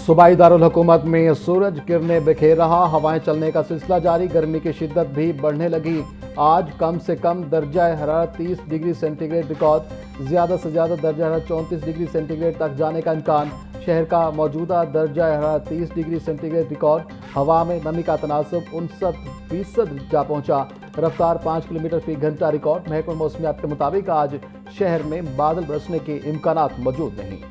सूबाई दारुल हुकूमत में सूरज किरणें बिखेर रहा, हवाएं चलने का सिलसिला जारी, गर्मी की शिद्दत भी बढ़ने लगी। आज कम से कम दर्जा हरारत 30 डिग्री सेंटीग्रेड रिकॉर्ड, ज़्यादा से ज़्यादा दर्जा हरारत 34 डिग्री सेंटीग्रेड तक जाने का इम्कान। शहर का मौजूदा दर्जा हरारत 30 डिग्री सेंटीग्रेड रिकॉर्ड, हवा में नमी का तनासब 59% जा पहुंचा, रफ्तार 5 किलोमीटर फी घंटा रिकॉर्ड। महकमा मौसमियात के मुताबिक आज शहर में बादल बरसने के इम्कानात मौजूद नहीं।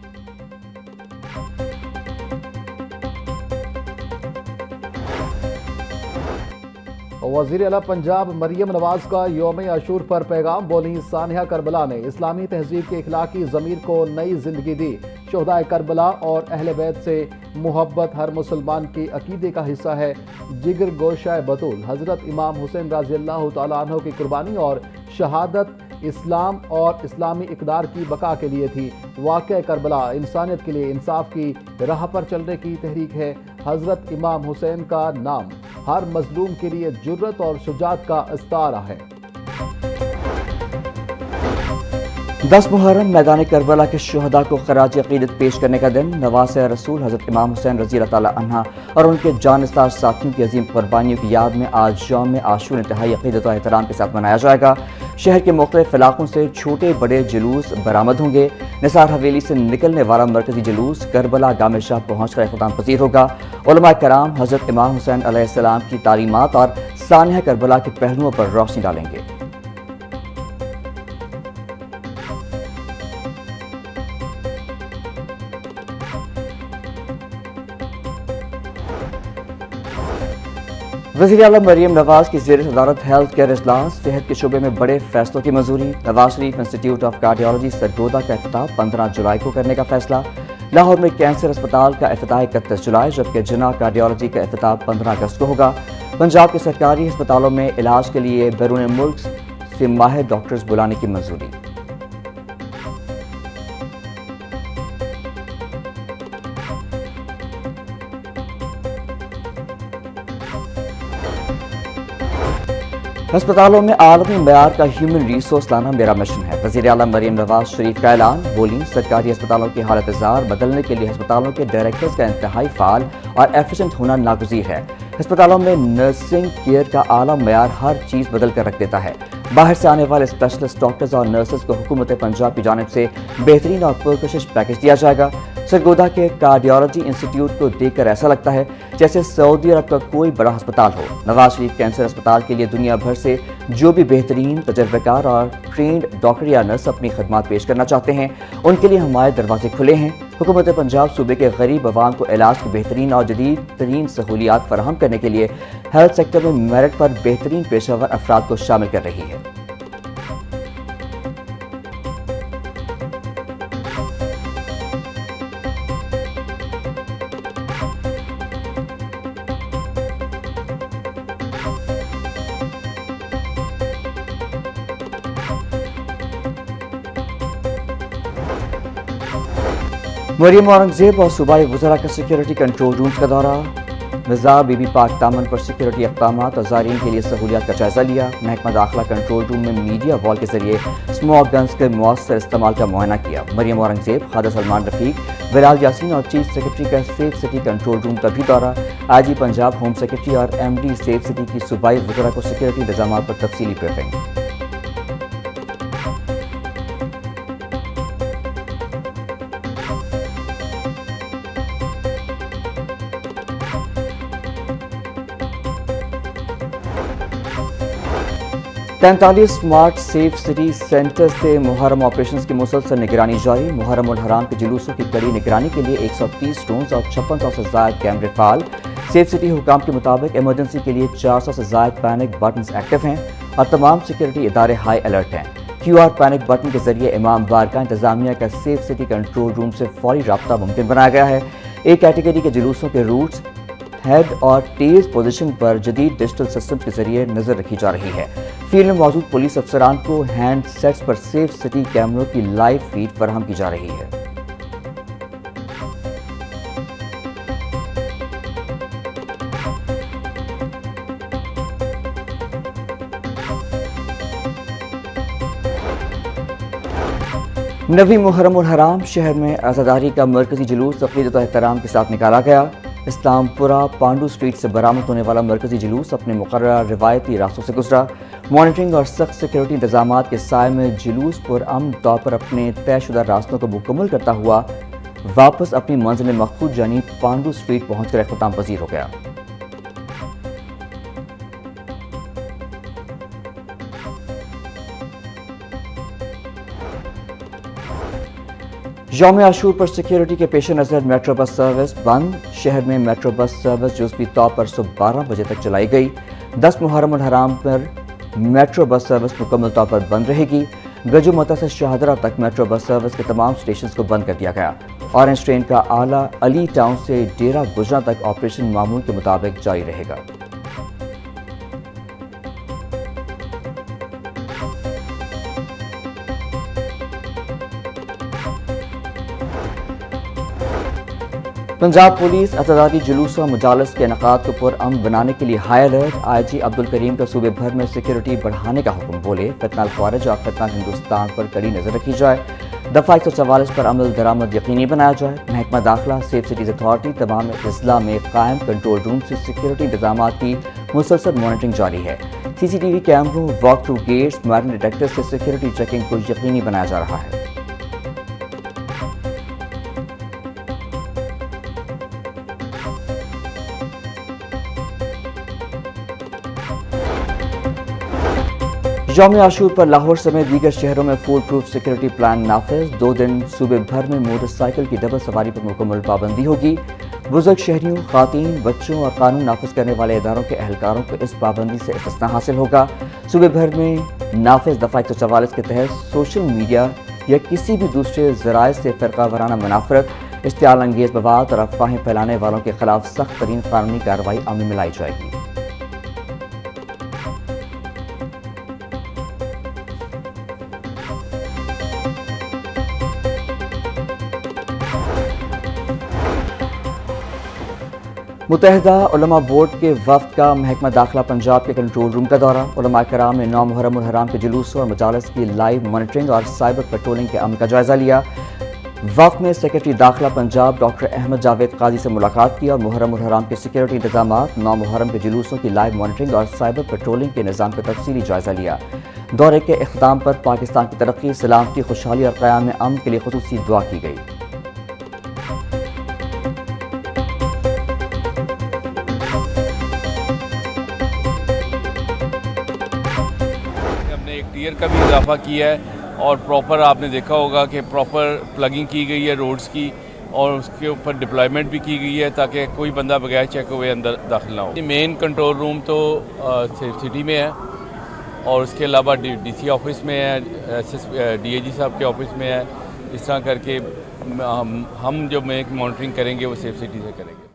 वज़ीर आला पंजाब मरियम नवाज का यौम आशूर पर पैगाम, बोली सानिया करबला ने इस्लामी तहजीब की इखलाकी ज़मीर को नई जिंदगी दी। शुहदाए करबला और अहले बैत से मुहब्बत हर मुसलमान की अकीदे का हिस्सा है। जिगर गोशाए बतूल हज़रत इमाम हुसैन रज़ियल्लाहु तआला अन्हु की कुर्बानी और शहादत इस्लाम और इस्लामी इक़दार की बका के लिए थी। वाक़या करबला इंसानियत के लिए इंसाफ की राह पर चलने की तहरीक है। हज़रत इमाम हुसैन का नाम हर मजलूम के लिए जुर्रत और शुजात का इस्तारा है। 10 मुहर्रम मैदान करबला के शुहदा को खराज अक़ीदत पेश करने का दिन। नवासे रसूल हज़रत इमाम हुसैन रज़ियल्लाहु तआला अन्हा और उनके जानसार साथियों की अजीम कुर्बानियों की याद में आज यौम आशूर इंतहाई अक़ीदत और एहतराम के साथ मनाया जाएगा। शहर के मुख्तलिफ इलाकों से छोटे बड़े जुलूस बरामद होंगे। निसार हवेली से निकलने वाला मरकजी जुलूस करबला गामे शाह पहुँच कर इख्तिताम पजीर होगा। उलमा कराम हज़रत इमाम हुसैन अलैहिस्सलाम की तालीमात और सानिया करबला के पहलुओं पर रोशनी डालेंगे। वज़ीर आला मरियम नवाज की ज़ेर सदारत हेल्थ केयर इजलास, सेहत के शोबे में बड़े फैसलों की मंजूरी। Nawaz Sharif institute of cardiology Sargodha का इफ्तिताह 15 जुलाई को करने का फैसला। लाहौर में कैंसर अस्पताल का इफ्तिताह 31 जुलाई, जबकि जिना कार्डियोलॉजी का इफ्तिताह 15 अगस्त को होगा। पंजाब के सरकारी अस्पतालों में इलाज के लिए बैरून मुल्क से माहिर डॉक्टर्स बुलाने की मंजूरी। अस्पतालों में आलमी मयार का ह्यूमन रिसोर्स लाना मेरा मिशन है। वज़ीर आला मरियम नवाज शरीफ का ऐलान, बोली सरकारी अस्पतालों की हालत जार बदलने के लिए अस्पतालों के डायरेक्टर्स का इंतहाई फाल और एफिशिएंट होना नागुज़ीर है। अस्पतालों में नर्सिंग केयर का आला मयार हर चीज़ बदल कर रख देता है। बाहर से आने वाले स्पेशलिस्ट डॉक्टर्स और नर्सेस को हुकूमत पंजाब की जानिब से बेहतरीन और पुरकशिश पैकेज दिया जाएगा। सरगोदा के कार्डियोलॉजी इंस्टीट्यूट को देखकर ऐसा लगता है जैसे सऊदी अरब का कोई बड़ा अस्पताल हो। नवाज शरीफ कैंसर अस्पताल के लिए दुनिया भर से जो भी बेहतरीन तजर्बेकार और ट्रेंड डॉक्टर या नर्स अपनी खदमात पेश करना चाहते हैं, उनके लिए हमारे दरवाजे खुले हैं। हुकूमत पंजाब सूबे के गरीब अवाम को इलाज की बेहतरीन और जदीद तरीन सहूलियात फराहम करने के लिए हेल्थ सेक्टर में मेरिट पर बेहतरीन पेशावर अफराद को शामिल कर रही है। मरियम औरंगजेब और सूबाई वज़रा का सिक्योरिटी कंट्रोल रूम्स का दौरा। मिर्ज़ा बीबी पाक दामन पर सिक्योरिटी इक़दाम और ज़ायरीन के लिए सहूलियात का जायज़ा लिया। महकमा दाखिला कंट्रोल रूम में मीडिया वॉल के जरिए स्मोक गन्स के मौसर इस्तेमाल का मुआयना किया। मरियम औरंगजेब, ख़ादा सलमान रफ़ीक, बिलाल यासीन और चीफ सेक्रेटरी का सेफ सिटी कंट्रोल रूम का भी दौरा। IG पंजाब, होम सेक्रेटरी और MD सेफ सिटी की सूबाई वज़रा को सिक्योरिटी इंतजाम पर तफसीली ब्रीफिंग। तैंतालीस स्मार्ट सेफ सिटी सेंटर से मुहर्रम ऑपरेशंस की मुसलसल निगरानी जारी। मुहर्रम उल हराम के जुलूसों की कड़ी निगरानी के लिए 130 ड्रोन्स और 5600 से ज़ायद कैमरे फाल। सेफ सिटी हुकाम के मुताबिक इमरजेंसी के लिए 400 से ज़ायद पैनिक बटन्स एक्टिव हैं और तमाम सिक्योरिटी इदारे हाई अलर्ट हैं। QR पैनिक बटन के जरिए इमाम बारगाह इंतजामिया का सेफ सिटी कंट्रोल रूम से फौरी राब्ता मुमकिन बनाया गया है। एक कैटेगरी के जुलूसों के रूट्स, हेड और टेल पोजीशन पर जदीद डिजिटल सिस्टम के जरिए नजर रखी जा रही है। फील्ड में मौजूद पुलिस अफसरान को हैंड सेट्स पर सेफ सिटी कैमरों की लाइव फीड फराहम की जा रही है। नवी मुहर्रम उल हराम शहर में आज़ादारी का मरकजी जुलूस अक़ीदत और एहतराम के साथ निकाला गया। इस्लामपुरा पांडू स्ट्रीट से बरामद होने वाला मरकजी जुलूस अपने मुकर्रर रिवायती रास्तों से गुजरा। मॉनिटरिंग और सख्त सिक्योरिटी इंतजाम के साए में जुलूस पुरअमन तौर पर अपने तयशुदा रास्तों को मुकम्मल करता हुआ वापस अपनी मंजिल मखसूद यानी पांडू स्ट्रीट पहुंचकर इख्तिताम पजीर हो गया। यौम आशूर पर सिक्योरिटी के पेश नज़र मेट्रो बस सर्विस बंद। शहर में मेट्रो बस सर्विस जुज़वी तौर पर सुबह 12 बजे तक चलाई गई। 10 मुहर्रम उल हराम पर मेट्रो बस सर्विस मुकम्मल तौर पर बंद रहेगी। गजुमता से शाहदरा तक मेट्रो बस सर्विस के तमाम स्टेशन को बंद कर दिया गया। ऑरेंज ट्रेन का आला अली टाउन से डेरा गुजरा तक ऑपरेशन मामूल के मुताबिक जारी रहेगा। पंजाब पुलिस आज़ादारी जुलूस और मजालस के इनेकाद को पुरअमन बनाने के लिए high alert. IG Abdul Karim का सूबे भर में सिक्योरिटी बढ़ाने का हुक्म। बोले फितनाल खारिज और फितनाल हिंदुस्तान पर कड़ी नजर रखी जाए। दफ़ा 144 पर अमल दरामद यकीनी बनाया जाए। महकमा दाखिला सेफ सिटीज़ अथॉरिटी तमाम अजला में कायम कंट्रोल रूम से सिक्योरिटी इंतजाम की मुसलसल मॉनिटरिंग जारी है। CCTV कैमरों, walk through gates, metal detector से सिक्योरिटी चेकिंग को यकीनी बनाया जा रहा है। यौम आशूर पर लाहौर समेत दीगर शहरों में फूल प्रूफ सिक्योरिटी प्लान नाफिज। 2 दिन सूबे भर में मोटरसाइकिल की डबल सवारी पर मुकम्मल पाबंदी होगी। बुजुर्ग शहरियों, खातीन, बच्चों और कानून नाफिज करने वाले इदारों के एहलकारों को इस पाबंदी से इस्तिस्ना हासिल होगा। सूबे भर में नाफिज दफ़ा 144 के तहत सोशल मीडिया या किसी भी दूसरे ज़राए से फ़िरका वाराना मुनाफरत, इश्तियाल अंगेज़ मवाद और अफवाहें फैलाने वालों के खिलाफ सख्त तरीन कानूनी कार्रवाई अमल में लाई जाएगी। मुत्तहिदा उलमा बोर्ड के वफ्द का महकमा दाखिला पंजाब के कंट्रोल रूम का दौरा। उलमा कराम ने 9 मुहर्रम उल हराम के जुलूसों और मजालस की लाइव मॉनिटरिंग और साइबर पेट्रोलिंग के अमल का जायजा लिया। वफ्द में सेक्रेटरी दाखिला पंजाब डॉक्टर अहमद जावेद काजी से मुलाकात की और मुहर्रम उल हराम के सिक्योरिटी इंतजाम, 9 मुहर्रम के जुलूसों की लाइव मॉनिटरिंग और साइबर पेट्रोलिंग के निज़ाम का तफसीली जायजा लिया। दौरे के इख्तिताम पर पाकिस्तान की तरक्की, सलामती, खुशहाली और क़याम अमन के लिए खुसूसी दुआ की गई। टीयर का भी इजाफा किया है और प्रॉपर आपने देखा होगा कि प्रॉपर प्लगिंग की गई है रोड्स की और उसके ऊपर डिप्लॉयमेंट भी की गई है ताकि कोई बंदा बगैर चेक हुए अंदर दाखिल ना हो। मेन कंट्रोल रूम तो सेफ सिटी में है और उसके अलावा DC ऑफिस में है, DAG साहब के ऑफिस में है। इस तरह करके हम जो मॉनिटरिंग करेंगे वो सेफ सिटी से करेंगे।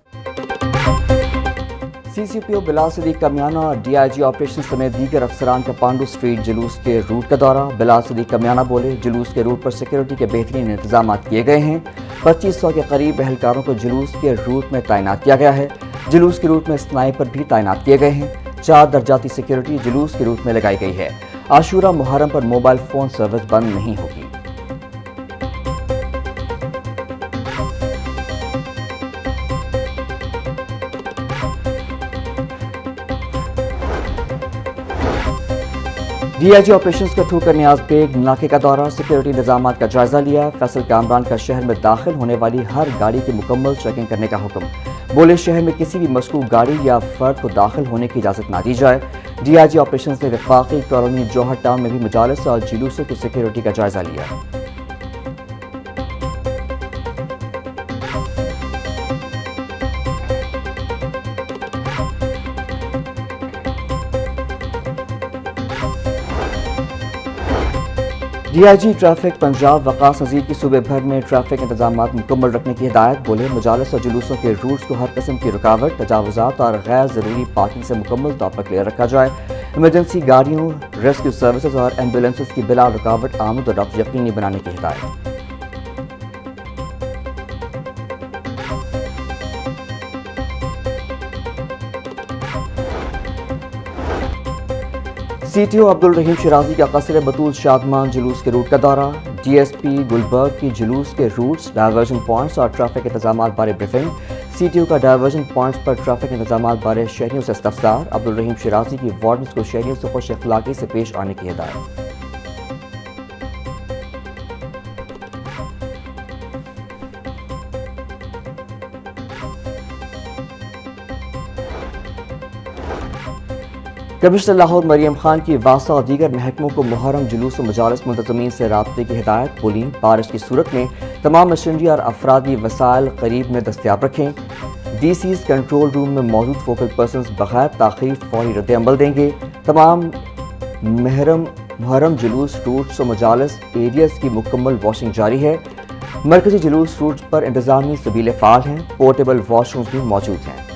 CCPO बिलाल सदीक कमियाना और DIG ऑपरेशन समेत दीगर अफसरान का पांडू स्ट्रीट जुलूस के रूट का दौरा। बिलाल सदीक कमियाना बोले जुलूस के रूट पर सिक्योरिटी के बेहतरीन इंतजाम किए गए हैं। 2500 के करीब एहलकारों को जुलूस के रूट में तैनात किया गया है। जुलूस के रूट में स्नाइपर भी तैनात किए गए हैं। 4 दर्जाती सिक्योरिटी जुलूस के रूट में लगाई गई है। आशूरा मुहर्रम पर मोबाइल फ़ोन सर्विस बंद नहीं होगी। DIG ऑपरेशंस के थ्रू कर नियाज बेग नाके का दौरा, सिक्योरिटी इंतजाम का जायजा लिया। फैसल कामरान का शहर में दाखिल होने वाली हर गाड़ी की मुकम्मल चेकिंग करने का हुक्म। बोले शहर में किसी भी मशकूक गाड़ी या फर्द को दाखिल होने की इजाज़त ना दी जाए। DIG ऑपरेशंस ने वफाकी कॉलोनी जौहर टाउन में भी मजालिस और जुलूसों की सिक्योरिटी का जायजा लिया। DIG ट्रैफिक पंजाब वकास नज़ीर की सूबे भर में ट्रैफिक इंतजाम मुकम्मल रखने की हिदायत। बोले मुजालस और जुलूसों के रूट्स को हर किस्म की रुकावट, तजावुज़ात और गैर ज़रूरी पार्किंग से मुकम्मल तौर पर क्लियर रखा जाए। इमरजेंसी गाड़ियों, रेस्क्यू सर्विसेज और एम्बुलेंसेज की बिला रुकावट आमद और रफ्त यकीनी बनाने की हिदायत। CTO अब्दुल रहीम शिराजी का कसर बतूल शादमान जुलूस के रूट का दौरा। ٹی ایس پی گلبرگ کی جلوس کے روٹس، ڈائیورژن پوائنٹس اور ٹریفک انتظامات بارے بریفنگ۔ سی ٹی او کا ڈائیورژن پوائنٹس پر ٹریفک انتظامات بارے شہریوں سے استفسار۔ عبدالرحیم شرازی کی وارڈنز کو شہریوں سے خوش اخلاقی سے پیش آنے کی ہدایت۔ کمشنر لاہور مریم خان کی واسطہ اور دیگر محکموں کو محرم جلوس و مجالس منتظمین سے رابطے کی ہدایت۔ پولنگ بارش کی صورت میں تمام مشینری اور افرادی وسائل قریب میں دستیاب رکھیں۔ ڈی سیز کنٹرول روم میں موجود فوکل پرسنز بغیر تاخیر فوری رد عمل دیں گے۔ تمام محرم جلوس روٹس و مجالس ایریاز کی مکمل واشنگ جاری ہے۔ مرکزی جلوس روٹس پر انتظامی سبیلیں فعال ہیں، پورٹیبل واش رومز بھی موجود ہیں۔